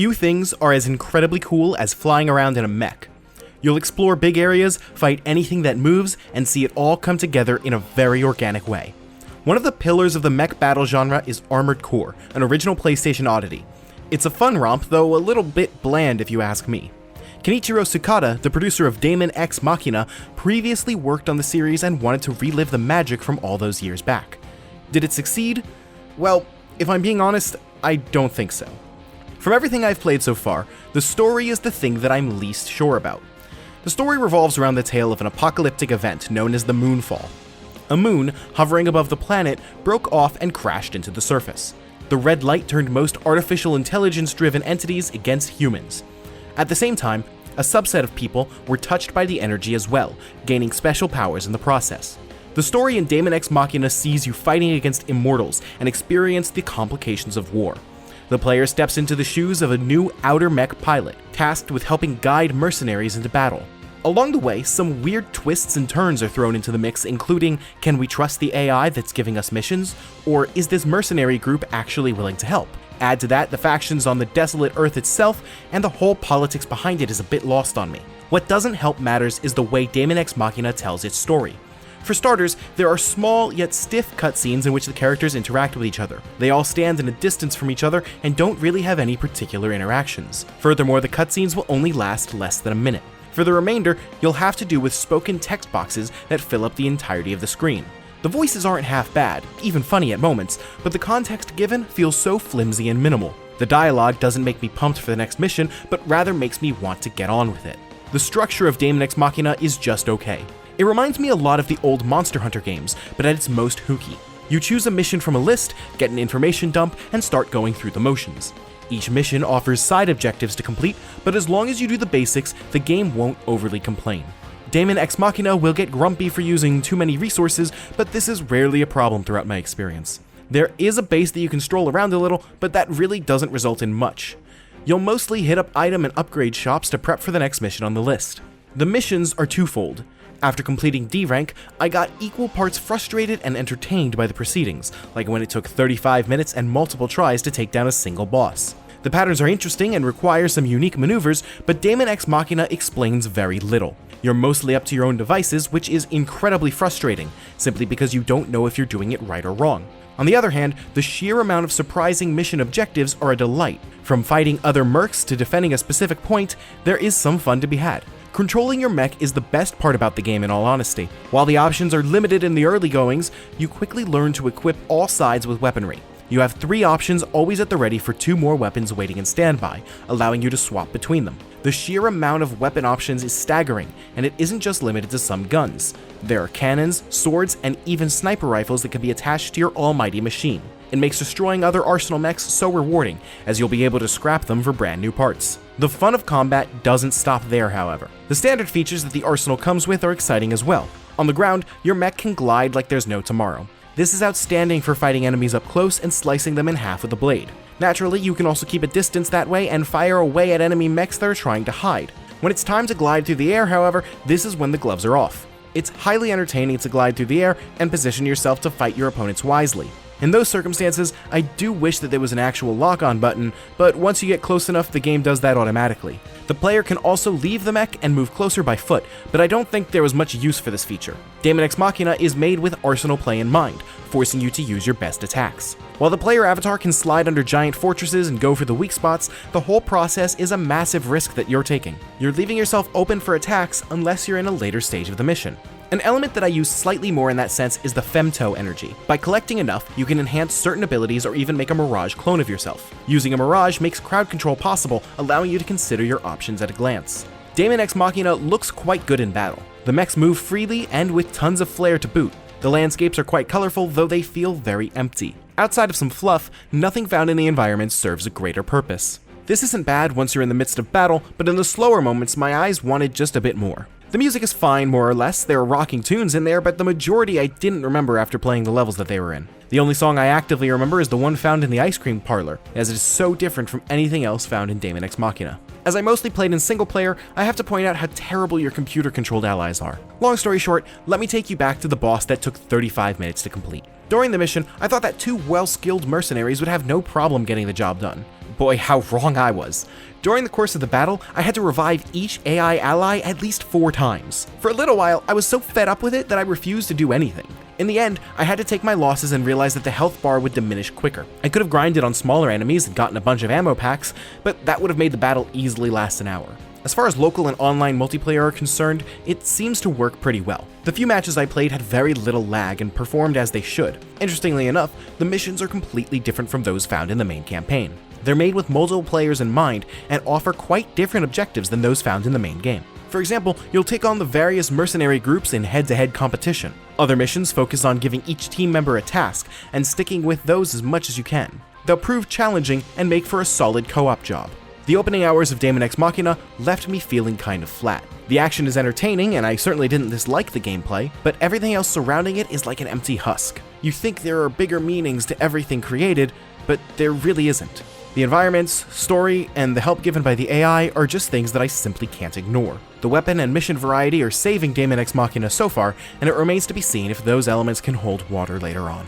Few things are as incredibly cool as flying around in a mech. You'll explore big areas, fight anything that moves, and see it all come together in a very organic way. One of the pillars of the mech battle genre is Armored Core, an original PlayStation oddity. It's a fun romp, though a little bit bland if you ask me. Kenichiro Sukada, the producer of Daemon x Machina, previously worked on the series and wanted to relive the magic from all those years back. Did it succeed? Well, if I'm being honest, I don't think so. From everything I've played so far, the story is the thing that I'm least sure about. The story revolves around the tale of an apocalyptic event known as the Moonfall. A moon, hovering above the planet, broke off and crashed into the surface. The red light turned most artificial intelligence-driven entities against humans. At the same time, a subset of people were touched by the energy as well, gaining special powers in the process. The story in Daemon x Machina sees you fighting against immortals and experience the complications of war. The player steps into the shoes of a new outer mech pilot, tasked with helping guide mercenaries into battle. Along the way, some weird twists and turns are thrown into the mix, including, can we trust the AI that's giving us missions? Or is this mercenary group actually willing to help? Add to that the factions on the desolate Earth itself, and the whole politics behind it is a bit lost on me. What doesn't help matters is the way Daemon x Machina tells its story. For starters, there are small yet stiff cutscenes in which the characters interact with each other. They all stand in a distance from each other and don't really have any particular interactions. Furthermore, the cutscenes will only last less than a minute. For the remainder, you'll have to do with spoken text boxes that fill up the entirety of the screen. The voices aren't half bad, even funny at moments, but the context given feels so flimsy and minimal. The dialogue doesn't make me pumped for the next mission, but rather makes me want to get on with it. The structure of Daemon x Machina is just okay. It reminds me a lot of the old Monster Hunter games, but at its most hooky. You choose a mission from a list, get an information dump, and start going through the motions. Each mission offers side objectives to complete, but as long as you do the basics, the game won't overly complain. Daemon x Machina will get grumpy for using too many resources, but this is rarely a problem throughout my experience. There is a base that you can stroll around a little, but that really doesn't result in much. You'll mostly hit up item and upgrade shops to prep for the next mission on the list. The missions are twofold. After completing D rank, I got equal parts frustrated and entertained by the proceedings, like when it took 35 minutes and multiple tries to take down a single boss. The patterns are interesting and require some unique maneuvers, but Daemon x Machina explains very little. You're mostly up to your own devices, which is incredibly frustrating, simply because you don't know if you're doing it right or wrong. On the other hand, the sheer amount of surprising mission objectives are a delight. From fighting other mercs to defending a specific point, there is some fun to be had. Controlling your mech is the best part about the game in all honesty. While the options are limited in the early goings, you quickly learn to equip all sides with weaponry. You have 3 options always at the ready for 2 more weapons waiting in standby, allowing you to swap between them. The sheer amount of weapon options is staggering, and it isn't just limited to some guns. There are cannons, swords, and even sniper rifles that can be attached to your almighty machine. It makes destroying other arsenal mechs so rewarding, as you'll be able to scrap them for brand new parts. The fun of combat doesn't stop there, however. The standard features that the arsenal comes with are exciting as well. On the ground, your mech can glide like there's no tomorrow. This is outstanding for fighting enemies up close and slicing them in half with a blade. Naturally, you can also keep a distance that way and fire away at enemy mechs that are trying to hide. When it's time to glide through the air, however, this is when the gloves are off. It's highly entertaining to glide through the air and position yourself to fight your opponents wisely. In those circumstances, I do wish that there was an actual lock-on button, but once you get close enough, the game does that automatically. The player can also leave the mech and move closer by foot, but I don't think there was much use for this feature. Daemon x Machina is made with arsenal play in mind, forcing you to use your best attacks. While the player avatar can slide under giant fortresses and go for the weak spots, the whole process is a massive risk that you're taking. You're leaving yourself open for attacks unless you're in a later stage of the mission. An element that I use slightly more in that sense is the femto energy. By collecting enough, you can enhance certain abilities or even make a mirage clone of yourself. Using a mirage makes crowd control possible, allowing you to consider your options at a glance. Daemon x Machina looks quite good in battle. The mechs move freely and with tons of flair to boot. The landscapes are quite colorful, though they feel very empty. Outside of some fluff, nothing found in the environment serves a greater purpose. This isn't bad once you're in the midst of battle, but in the slower moments my eyes wanted just a bit more. The music is fine, more or less. There are rocking tunes in there, but the majority I didn't remember after playing the levels that they were in. The only song I actively remember is the one found in the ice cream parlor, as it is so different from anything else found in Daemon x Machina. As I mostly played in single player, I have to point out how terrible your computer-controlled allies are. Long story short, let me take you back to the boss that took 35 minutes to complete. During the mission, I thought that 2 well-skilled mercenaries would have no problem getting the job done. boy, how wrong I was. During the course of the battle, I had to revive each AI ally at least 4 times. For a little while, I was so fed up with it that I refused to do anything. In the end, I had to take my losses and realize that the health bar would diminish quicker. I could have grinded on smaller enemies and gotten a bunch of ammo packs, but that would have made the battle easily last an hour. As far as local and online multiplayer are concerned, it seems to work pretty well. The few matches I played had very little lag and performed as they should. Interestingly enough, the missions are completely different from those found in the main campaign. They're made with multiple players in mind and offer quite different objectives than those found in the main game. For example, you'll take on the various mercenary groups in head-to-head competition. Other missions focus on giving each team member a task and sticking with those as much as you can. They'll prove challenging and make for a solid co-op job. The opening hours of Daemon X Machina left me feeling kind of flat. The action is entertaining, and I certainly didn't dislike the gameplay, but everything else surrounding it is like an empty husk. You think there are bigger meanings to everything created, but there really isn't. The environments, story, and the help given by the AI are just things that I simply can't ignore. The weapon and mission variety are saving Daemon X Machina so far, and it remains to be seen if those elements can hold water later on.